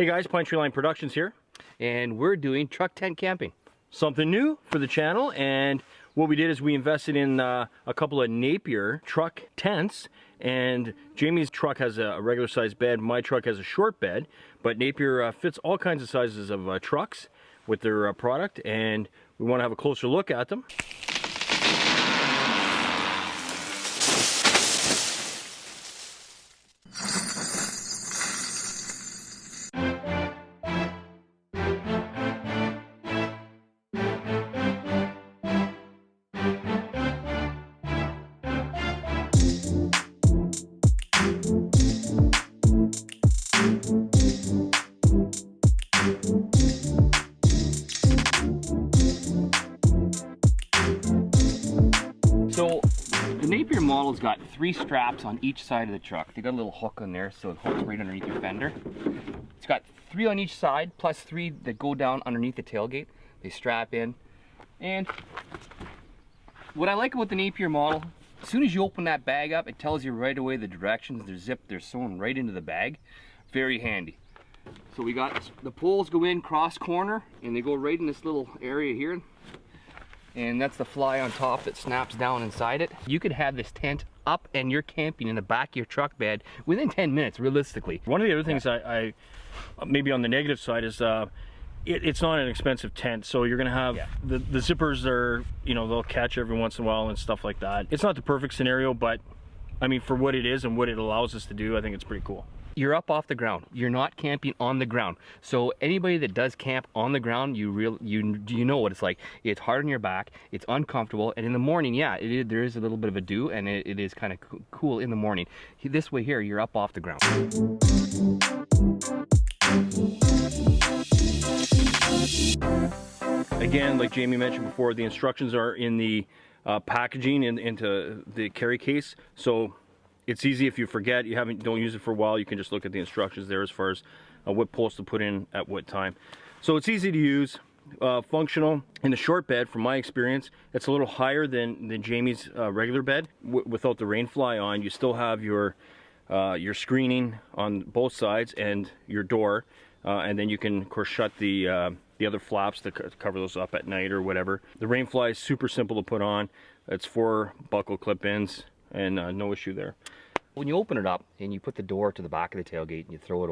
Hey guys, Pinetree Line Productions here. And we're doing truck tent camping. Something new for the channel, and what we did is we invested in a couple of Napier truck tents, and Jamie's truck has a regular size bed, my truck has a short bed, but Napier fits all kinds of sizes of trucks with their product, and we want to have a closer look at them. So the Napier model's got 3 straps on each side of the truck. They got a little hook on there so it hooks right underneath your fender. It's got 3 on each side plus 3 that go down underneath the tailgate. They strap in. And what I like about the Napier model, as soon as you open that bag up, it tells you right away the directions. They're zipped, they're sewn right into the bag. Very handy. So we got the poles go in cross corner and they go right in this little area here. And that's the fly on top that snaps down inside it. You could have this tent up and you're camping in the back of your truck bed within 10 minutes, realistically. One of the other things I maybe on the negative side is it's not an expensive tent, so you're gonna have the zippers are, you know, they'll catch every once in a while and stuff like that. It's not the perfect scenario, but I mean, for what it is and what it allows us to do, I think it's pretty cool. You're up off the ground. You're not camping on the ground. So anybody that does camp on the ground, you know what it's like. It's hard on your back. It's uncomfortable. And in the morning, yeah, there is a little bit of a dew, and it is kind of cool in the morning. This way here, you're up off the ground. Again, like Jamie mentioned before, the instructions are in the packaging into the carry case. So it's easy if you forget, don't use it for a while, you can just look at the instructions there as far as what poles to put in at what time. So it's easy to use, functional. In the short bed, from my experience, it's a little higher than Jamie's regular bed. Without the rain fly on, you still have your screening on both sides and your door, and then you can of course shut the other flaps to cover those up at night or whatever. The rain fly is super simple to put on. It's 4 buckle clip-ins and no issue there. When you open it up and you put the door to the back of the tailgate and you throw it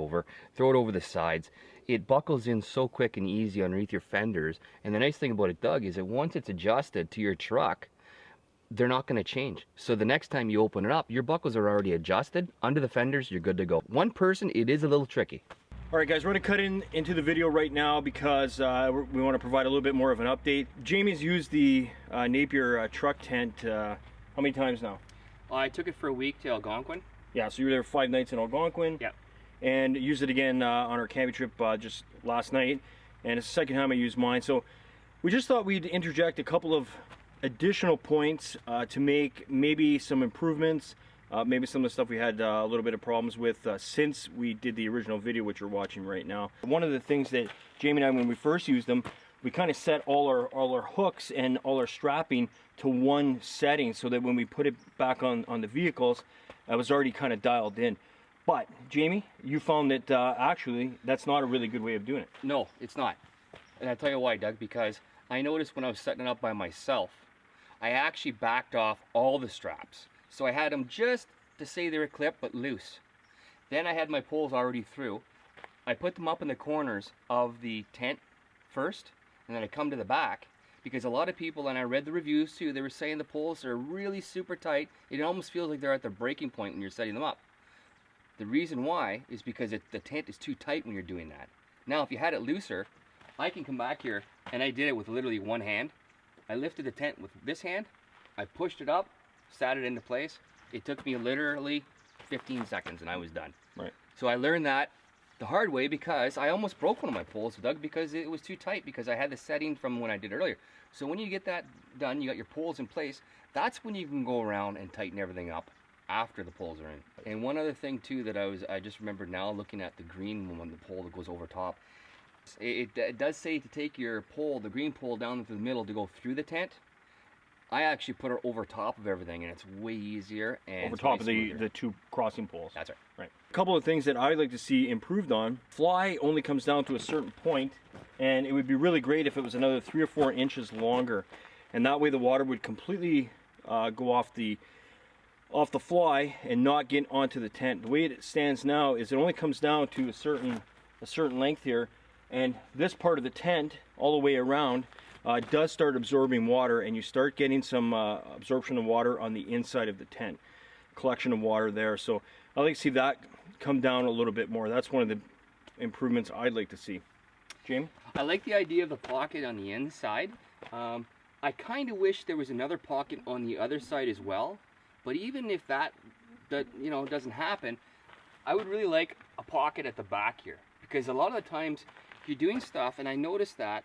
over the sides, it buckles in so quick and easy underneath your fenders. And the nice thing about it, Doug, is that once it's adjusted to your truck, they're not going to change. So the next time you open it up, your buckles are already adjusted under the fenders. You're good to go. One person, it is a little tricky. All right guys, we're going to cut into the video right now because we want to provide a little bit more of an update. Jamie's used the Napier truck tent how many times now? I took it for a week to Algonquin. Yeah, so you were there 5 nights in Algonquin. Yeah. And used it again on our camping trip just last night. And it's the second time I used mine. So we just thought we'd interject a couple of additional points to make maybe some improvements. Maybe some of the stuff we had a little bit of problems with since we did the original video, which you're watching right now. One of the things that Jamie and I, when we first used them, we kind of set all our hooks and all our strapping to one setting so that when we put it back on the vehicles, it was already kind of dialed in. But Jamie, you found that actually that's not a really good way of doing it. No, it's not. And I'll tell you why, Doug, because I noticed when I was setting it up by myself, I actually backed off all the straps. So I had them just to say they were clipped but loose. Then I had my poles already through. I put them up in the corners of the tent first, and then I come to the back, because a lot of people, and I read the reviews too, they were saying the poles are really super tight. It almost feels like they're at their breaking point when you're setting them up. The reason why is because the tent is too tight when you're doing that. Now if you had it looser, I can come back here, and I did it with literally one hand. I lifted the tent with this hand, I pushed it up, sat it into place. It took me literally 15 seconds and I was done. Right. So I learned that the hard way because I almost broke one of my poles, Doug, because it was too tight, because I had the setting from when I did earlier. So when you get that done, you got your poles in place, that's when you can go around and tighten everything up after the poles are in. And one other thing too that I just remembered now, looking at the green one, the pole that goes over top, it does say to take your pole, the green pole, down into the middle to go through the tent. I actually put it over top of everything, and it's way easier. And over top of the two crossing poles. That's right. Right. A couple of things that I'd like to see improved on. Fly only comes down to a certain point, and it would be really great if it was another 3 or 4 inches longer, and that way the water would completely go off the fly and not get onto the tent. The way it stands now is it only comes down to a certain length here, and this part of the tent all the way around does start absorbing water, and you start getting some absorption of water on the inside of the tent, collection of water there. So I'd like to see that come down a little bit more. That's one of the improvements I'd like to see. Jamie? I like the idea of the pocket on the inside. I kind of wish there was another pocket on the other side as well, but even if that doesn't happen, I would really like a pocket at the back here, because a lot of the times you're doing stuff, and I noticed that.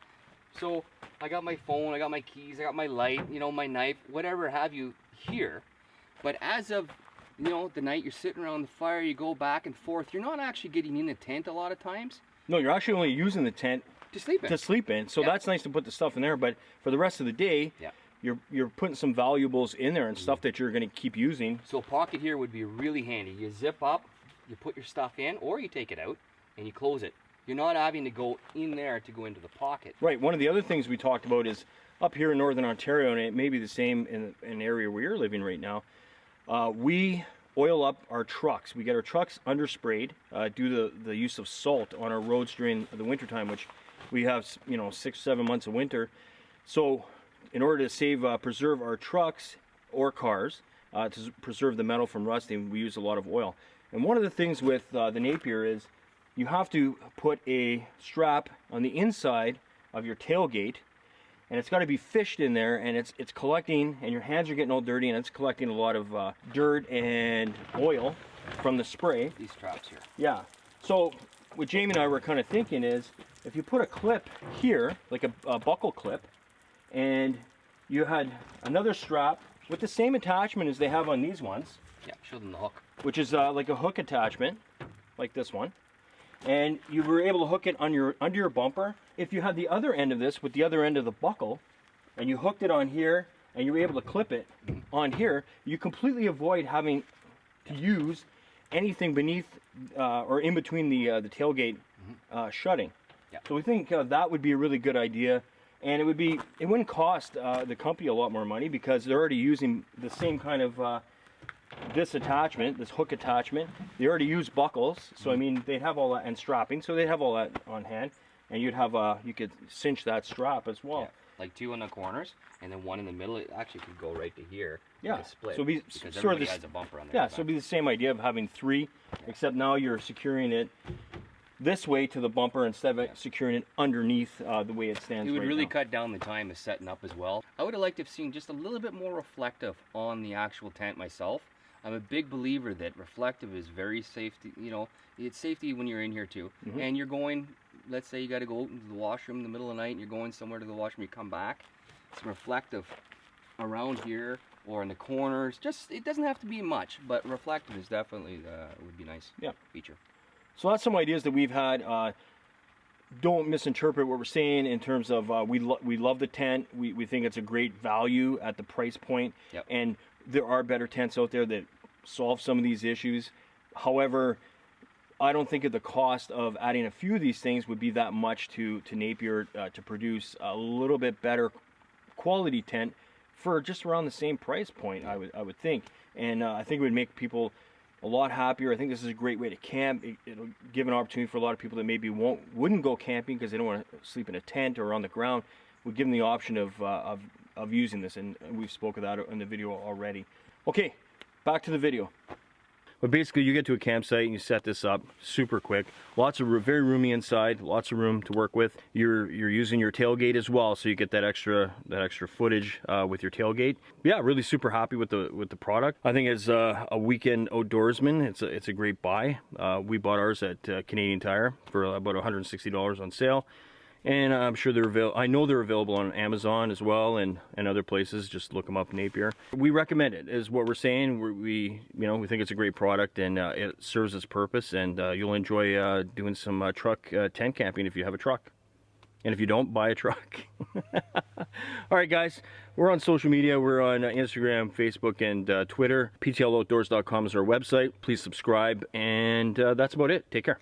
So I got my phone, I got my keys, I got my light, my knife, whatever have you here. But as of, the night you're sitting around the fire, you go back and forth, you're not actually getting in the tent a lot of times. No, you're actually only using the tent to sleep in. So that's nice to put the stuff in there, but for the rest of the day, you're putting some valuables in there and stuff that you're going to keep using. So a pocket here would be really handy. You zip up, you put your stuff in, or you take it out and you close it. You're not having to go in there to go into the pocket. Right. One of the other things we talked about is up here in Northern Ontario, and it may be the same in an area where you're living right now, we oil up our trucks. We get our trucks undersprayed due to the use of salt on our roads during the wintertime, which we have 6-7 months of winter. So in order to preserve our trucks or cars, to preserve the metal from rusting, we use a lot of oil. And one of the things with the Napier is you have to put a strap on the inside of your tailgate, and it's got to be fished in there, and it's collecting, and your hands are getting all dirty, and it's collecting a lot of dirt and oil from the spray. These straps here. Yeah. So what Jamie and I were kind of thinking is, if you put a clip here, like a buckle clip, and you had another strap with the same attachment as they have on these ones. Yeah, show them the hook. Which is like a hook attachment, like this one. And you were able to hook it on under your bumper. If you had the other end of this with the other end of the buckle, and you hooked it on here, and you were able to clip it on here, you completely avoid having to use anything beneath or in between the tailgate shutting. Yeah. So we think that would be a really good idea, and it wouldn't cost the company a lot more money, because they're already using the same kind of this attachment, this hook attachment. They already use buckles, so I mean they'd have all that, and strapping, so they'd have all that on hand, and you'd have you could cinch that strap as well. Yeah. Like 2 on the corners, and then 1 in the middle. It actually could go right to here. Yeah, split. so because sort of everybody has a bumper on there. Yeah, so it'd be the same idea of having 3, except now you're securing it this way to the bumper instead of securing it underneath the way it stands. It would right really now. cut down the time of setting up as well. I would have liked to have seen just a little bit more reflective on the actual tent myself. I'm a big believer that reflective is very safety. It's safety when you're in here too. And you're going, let's say you got to go to the washroom in the middle of the night, and you're going somewhere to the washroom, you come back, some reflective around here or in the corners. It doesn't have to be much, but reflective is definitely would be nice. Feature. So that's some ideas that we've had. Don't misinterpret what we're saying in terms of we love the tent. We think it's a great value at the price point. And there are better tents out there that solve some of these issues. However, I don't think of the cost of adding a few of these things would be that much to Napier to produce a little bit better quality tent for just around the same price point. I would think, and I think it would make people a lot happier. I think this is a great way to camp. It'll give an opportunity for a lot of people that maybe wouldn't go camping because they don't want to sleep in a tent or on the ground. Would give them the option of using this, and we've spoken of that in the video already. Okay, back to the video. But basically, you get to a campsite and you set this up super quick. Lots of very roomy inside, lots of room to work with. You're using your tailgate as well, so you get that extra footage with your tailgate. Yeah, really super happy with the product. I think as a weekend outdoorsman, it's a great buy. We bought ours at Canadian Tire for about $160 on sale. And I'm sure they're available. I know they're available on Amazon as well, and other places. Just look them up, Napier. We recommend it, is what we're saying. We think it's a great product, and it serves its purpose. And you'll enjoy doing some truck tent camping if you have a truck. And if you don't, buy a truck. All right, guys, we're on social media. We're on Instagram, Facebook, and Twitter. PTLOutdoors.com is our website. Please subscribe, and that's about it. Take care.